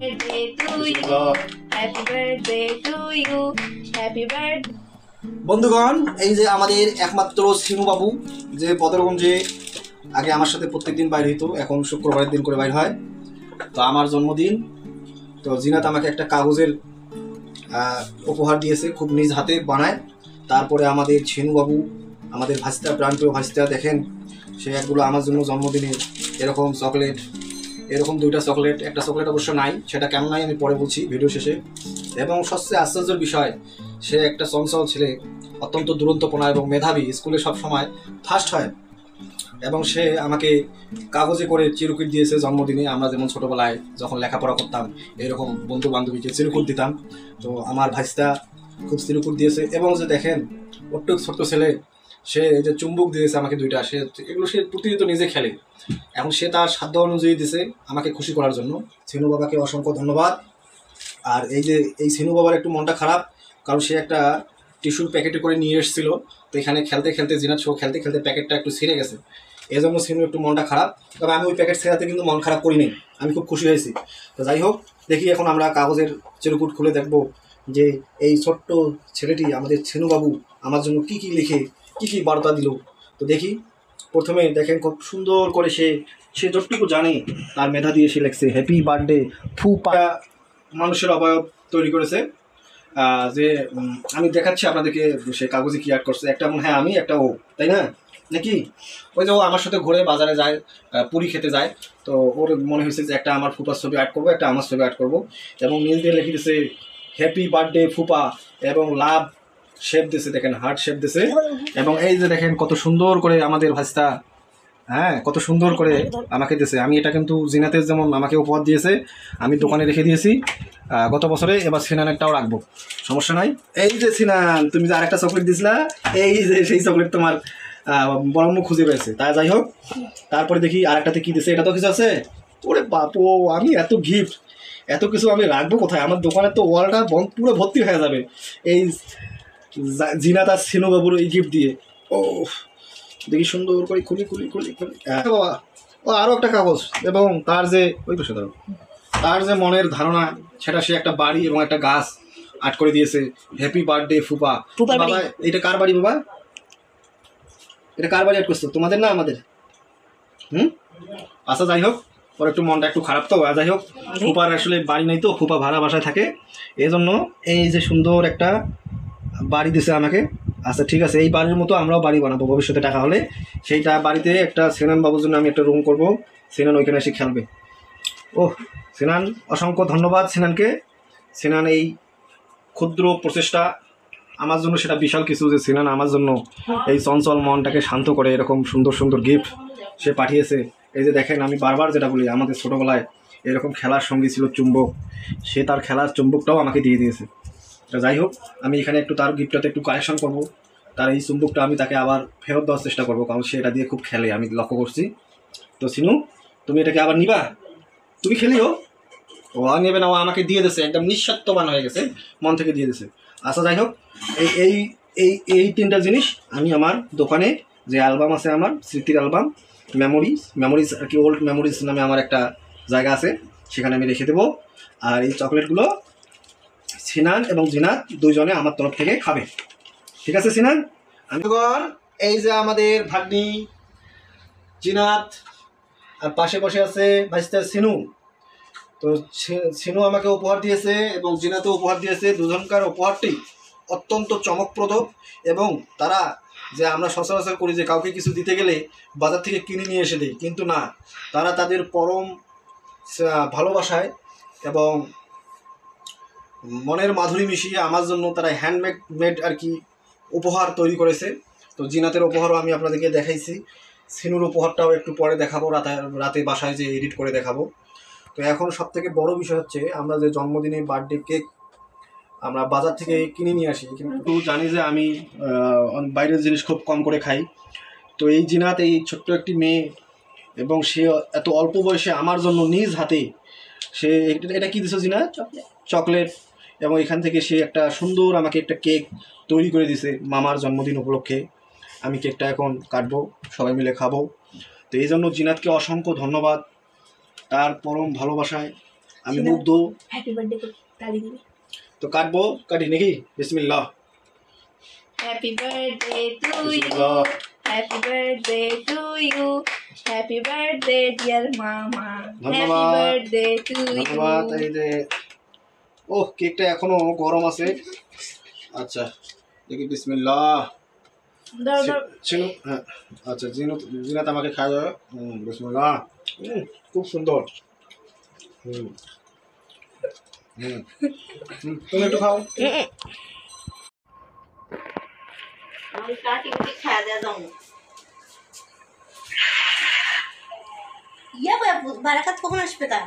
birthday to you. Happy birthday to you. Happy birthday. বন্ধুগণ, এই যে আমাদের একমাত্র সিনু বাবু, যে বদরগঞ্জে আগে আমার সাথে প্রত্যেকদিন বাইর হইতো, এখন শুক্রবারের দিন করে বাইর হয়। তো আমার জন্মদিন, তো জিনাত আমাকে একটা কাগজের উপহার দিয়েছে, খুব নিজ হাতে বানায়। তারপরে আমাদের সিনু বাবু, আমাদের ভাস্তা, প্রাণপ্রিয় ভাস্তা, দেখেন সে একগুলো আমার জন্য জন্মদিনের এরকম চকলেট, এরকম দুইটা চকলেট, একটা চকলেট অবশ্য নাই, সেটা কেন নাই আমি পরে বলছি ভিডিও শেষে। এবং সবচেয়ে আশ্চর্যের বিষয়, সে একটা চঞ্চল ছেলে, অত্যন্ত দুরন্তপনা এবং মেধাবী, স্কুলে সব সময় ফার্স্ট হয়। এবং সে আমাকে কাগজে করে চিরকুট দিয়েছে জন্মদিনে। আমরা যেমন ছোটোবেলায় যখন লেখাপড়া করতাম এরকম বন্ধু বান্ধবীকে চিরকুট দিতাম, তো আমার ভাইস্তা খুব চিরকুট দিয়েছে। এবং যে দেখেন ছোট্ট ছেলে, সে এই যে চুম্বক দিয়েছে আমাকে দুইটা, সে এগুলো সে প্রতিনিয়ত নিজে খেলে। এখন সে তার সাধ্য অনুযায়ী দিয়েছে আমাকে খুশি করার জন্য। সিনু বাবাকে অসংখ্য ধন্যবাদ। আর এই যে এই সিনু বাবার একটু মনটা খারাপ, কারণ সে একটা টিস্যুর প্যাকেটে করে নিয়ে এসেছিল, তো এখানে খেলতে খেলতে জিনাত শো খেলতে খেলতে প্যাকেটটা একটু ছিঁড়ে গেছে, এই জন্য সিনু একটু মনটা খারাপ। তবে আমি ওই প্যাকেট ছেড়াতে কিন্তু মন খারাপ করিনি, আমি খুব খুশি হয়েছি। তো যাই হোক, দেখি এখন আমরা কাগজের চিরকুট খুলে দেখব যে এই ছোট্ট ছেলেটি আমাদের সিনু বাবু আমার জন্য কি কি লিখে কি কি বার্তা দিল। তো দেখি, প্রথমে দেখেন খুব সুন্দর করে সে যতটুকু জানে তার মেধা দিয়ে সে লিখছে হ্যাপি বার্থডে ফুপা। মানুষের অবয়ব তৈরি করেছে, যে আমি দেখাচ্ছি আপনাদেরকে সে কাগজে কি আর্ট করছে। একটা হ্যাঁ আমি, একটা ও, তাই না নাকি? ওই যে ও আমার সাথে ঘুরে বাজারে যায়, পুরি খেতে যায়, তো ওর মনে হয়েছে যে একটা আমার ফুপার ছবি আর্ট করবো, একটা আমার ছবি আর্ট করবো। এবং নীল দিয়ে লিখে দিয়েছে হ্যাপি বার্থডে ফুপা, এবং লাভ শেপ দিয়েছে, দেখেন হার্ট শেপ দিয়েছে। এবং এই যে দেখেন কত সুন্দর করে আমাদের ভাস্তা, হ্যাঁ কত সুন্দর করে আমাকে দিয়েছে। আমি এটা কিন্তু জিনাতের যেমন আমাকে উপহার দিয়েছে, আমি দোকানে রেখে দিয়েছি গত বছরে, এবার সিনানেরটাও রাখবো, সমস্যা নাই। এই যে সিনান, তুমি যে আরেকটা চকলেট দিয়েছিলা, এই যে সেই চকলেট তোমার বড় মুখ খুঁজে পেয়েছে। তাই যাই হোক, তারপরে দেখি আরেকটাতে কি দিয়েছে, এটা তো কিছু আছে। ওরে বাপো, আমি এত গিফট, এত কিছু আমি রাখবো কোথায়? আমার দোকানের তো ওয়ালটা পুরো ভর্তি হয়ে যাবে এই জিনাত আর সিনু বাবুর এই গিফট দিয়ে। ও দেখি সুন্দর করে খুলি খুলি খুলি খুলি, বাবা ও আরও একটা কাগজ। এবং তার যে ওই পাশে ধরো, তার যে মনের ধারণা, সেটা সে একটা বাড়ি এবং একটা গাছ আর্ট করে দিয়েছে। হ্যাপি বার্থডে ফুপা। বাবা এটা কার বাড়ি বাবা? এটা কার বাড়ি আর্ট করছো, তোমাদের না আমাদের? আচ্ছা যাই হোক, ওর একটু মনটা একটু খারাপ, তো যাই হোক, ফুপার আসলে বাড়ি নেই, তো ফুপা ভাড়া বাসায় থাকে, এই জন্য এই যে সুন্দর একটা বাড়ি দিছে আমাকে। আচ্ছা ঠিক আছে, এই বাড়ির মতো আমরাও বাড়ি বানাবো ভবিষ্যতে, টাকা হলে সেইটা বাড়িতে একটা সিনান বাবুর জন্য আমি একটা রুম করব, সিনান ওইখানে এসে খেলবে। ও সিনান, অসংখ্য ধন্যবাদ সিনানকে। সিনান এই ক্ষুদ্র প্রচেষ্টা আমার জন্য সেটা বিশাল কিছু, যে সিনান আমার জন্য এই চঞ্চল মনটাকে শান্ত করে এরকম সুন্দর সুন্দর গিফট সে পাঠিয়েছে। এই যে দেখেন, আমি বারবার যেটা বলি, আমাদের ছোটোবেলায় এরকম খেলার সঙ্গী ছিল চুম্বক, সে তার খেলার চুম্বকটাও আমাকে দিয়ে দিয়েছে। যাই হোক, আমি এখানে একটু তার গিফটটাতে একটু কালেকশন করব, তার এই চুম্বকটা আমি তাকে আবার ফেরত দেওয়ার চেষ্টা করবো, কারণ সে এটা দিয়ে খুব খেলে, আমি লক্ষ্য করছি। তো সিনু, তুমি এটাকে আবার নিবা? তুমি খেলিও? ও নেবে না, ও আমাকে দিয়ে দিয়েছে, একদম নিঃস্বার্থবান হয়ে গেছে, মন থেকে দিয়ে দিয়েছে। আচ্ছা যাই হোক, এই এই এই এই তিনটা জিনিস আমি আমার দোকানে, যে অ্যালবাম আছে আমার স্মৃতির অ্যালবাম, মেমোরিজ আর কি, ওল্ড মেমোরিজ নামে আমার একটা জায়গা আছে, সেখানে আমি রেখে দেবো। আর এই চকলেটগুলো সিনান এবং জিনাত দুইজনে আমার তরফ থেকে খাবে, ঠিক আছে সিনান? আমি এই যে আমাদের ভাগ্নি জিনাত, আর পাশে বসে আছে ভাইস্তা সিনু। তো সিনু আমাকে উপহার দিয়েছে এবং জিনাতও উপহার দিয়েছে। দুজনকার উপহারটি অত্যন্ত চমকপ্রদ, এবং তারা যে আমরা সচরাচর করি যে কাউকে কিছু দিতে গেলে বাজার থেকে কিনে নিয়ে এসে দিই, কিন্তু না, তারা তাদের পরম ভালোবাসায় এবং মনের মাধুরী মিশিয়ে আমার জন্য তারা হ্যান্ডমেড আর কি উপহার তৈরি করেছে। তো জিনাতের উপহারও আমি আপনাদেরকে দেখাইছি, সিনুর উপহারটাও একটু পরে দেখাবো, রাতে বাসায় যে এডিট করে দেখাবো। তো এখন সবথেকে বড় বিষয় হচ্ছে, আমরা যে জন্মদিনে বার্থডে কেক আমরা বাজার থেকে কিনে নিয়ে আসি, কিন্তু জানি যে আমি বাইরের জিনিস খুব কম করে খাই। তো এই জিনাত, এই ছোট্ট একটি মেয়ে, এবং সে এত অল্প বয়সে আমার জন্য নিজ হাতে সে এটা কি দিছে জিনাত? চকলেট। এবং এখান থেকে সে একটা সুন্দর আমাকে একটা কেক তৈরি করে দিছে মামার জন্মদিন উপলক্ষে। আমি কেকটা এখন কাটবো, সবাই মিলে খাবো। তো এই জন্য জিনাতকে অসংখ্য ধন্যবাদ, তার পরম ভালোবাসায় আমি মুগ্ধ। হ্যাপি বার্থডে করে তালি দিবি। তো কাটবো, কাটি নাকি? বিসমিল্লাহ। হ্যাপি বার্থডে টু ইউ, বিসমিল্লাহ। Happy birthday to you, happy birthday dear মামা, হ্যাপি ধন্যবাদ। Birthday to you. ধন্যবাদ। এই যে ওহ, কেকটা এখনো গরম আছে। আচ্ছা দেখি, বিসমিল্লাহ। চিনু, হ্যাঁ আচ্ছা, জিনাত আমাকে খাওয়া যাবে। বিসমিল্লাহ। খুব সুন্দর। হুম হুম তুমি একটু খাও। আমি কাটি কুটি খাওয়া দেওয়া যাবো। বারাকাত কখন আসবে তা?